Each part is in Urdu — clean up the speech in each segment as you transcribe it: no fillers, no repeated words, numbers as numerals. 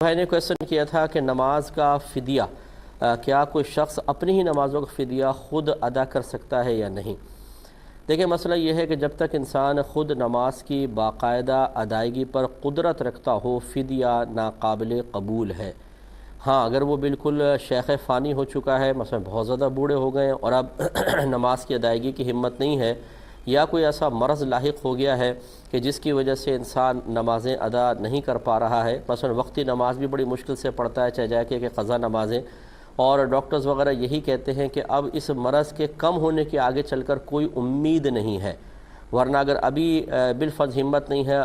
بھائی نے کویسچن کیا تھا کہ نماز کا فدیہ کیا کوئی شخص اپنی ہی نمازوں کا فدیہ خود ادا کر سکتا ہے یا نہیں؟ دیکھیں، مسئلہ یہ ہے کہ جب تک انسان خود نماز کی باقاعدہ ادائیگی پر قدرت رکھتا ہو، فدیہ ناقابل قبول ہے۔ ہاں، اگر وہ بالکل شیخ فانی ہو چکا ہے، مثلا بہت زیادہ بوڑھے ہو گئے ہیں اور اب نماز کی ادائیگی کی ہمت نہیں ہے، یا کوئی ایسا مرض لاحق ہو گیا ہے کہ جس کی وجہ سے انسان نمازیں ادا نہیں کر پا رہا ہے، مثلا وقتی نماز بھی بڑی مشکل سے پڑھتا ہے، چاہے جائے کہ قضا نمازیں، اور ڈاکٹرز وغیرہ یہی کہتے ہیں کہ اب اس مرض کے کم ہونے کے آگے چل کر کوئی امید نہیں ہے، ورنہ اگر ابھی بالفرض ہمت نہیں ہے،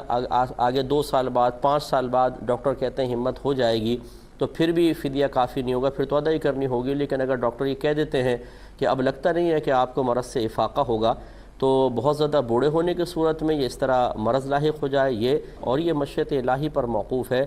آگے 2 سال بعد 5 سال بعد ڈاکٹر کہتے ہیں ہمت ہو جائے گی، تو پھر بھی فدیہ کافی نہیں ہوگا، پھر تو ادا ہی کرنی ہوگی۔ لیکن اگر ڈاکٹر یہ کہہ دیتے ہیں کہ اب لگتا نہیں ہے کہ آپ کو مرض سے افاقہ ہوگا، تو بہت زیادہ بوڑھے ہونے کی صورت میں یہ اس طرح مرض لاحق ہو جائے، یہ مشیت الہی پر موقوف ہے۔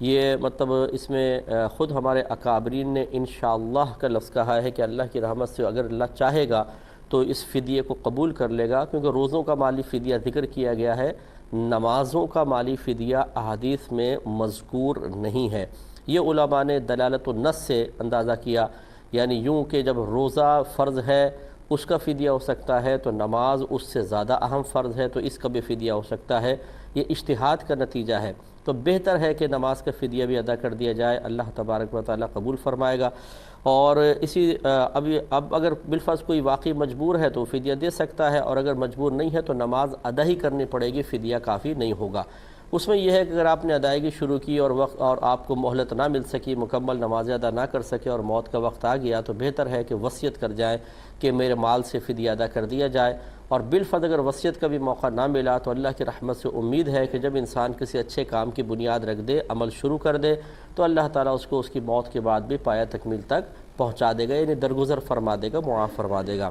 یہ مطلب اس میں خود ہمارے اکابرین نے انشاءاللہ کا لفظ کہا ہے کہ اللہ کی رحمت سے اگر اللہ چاہے گا تو اس فدیے کو قبول کر لے گا، کیونکہ روزوں کا مالی فدیہ ذکر کیا گیا ہے، نمازوں کا مالی فدیہ احادیث میں مذکور نہیں ہے۔ یہ علماء نے دلالت النص سے اندازہ کیا، یعنی یوں کہ جب روزہ فرض ہے اس کا فدیہ ہو سکتا ہے، تو نماز اس سے زیادہ اہم فرض ہے تو اس کا بھی فدیہ ہو سکتا ہے۔ یہ اجتہاد کا نتیجہ ہے، تو بہتر ہے کہ نماز کا فدیہ بھی ادا کر دیا جائے، اللہ تبارک و تعالیٰ قبول فرمائے گا۔ اور اب اگر بالفرض کوئی واقعی مجبور ہے تو فدیہ دے سکتا ہے، اور اگر مجبور نہیں ہے تو نماز ادا ہی کرنی پڑے گی، فدیہ کافی نہیں ہوگا۔ اس میں یہ ہے کہ اگر آپ نے ادائیگی شروع کی اور آپ کو مہلت نہ مل سکی، مکمل نماز ادا نہ کر سکے اور موت کا وقت آ گیا، تو بہتر ہے کہ وصیت کر جائیں کہ میرے مال سے فدیہ ادا کر دیا جائے۔ اور بالفرض اگر وصیت کا بھی موقع نہ ملا تو اللہ کی رحمت سے امید ہے کہ جب انسان کسی اچھے کام کی بنیاد رکھ دے، عمل شروع کر دے، تو اللہ تعالیٰ اس کو اس کی موت کے بعد بھی پایہ تکمیل تک پہنچا دے گا، یعنی درگزر فرما دے گا، معاف فرما دے گا۔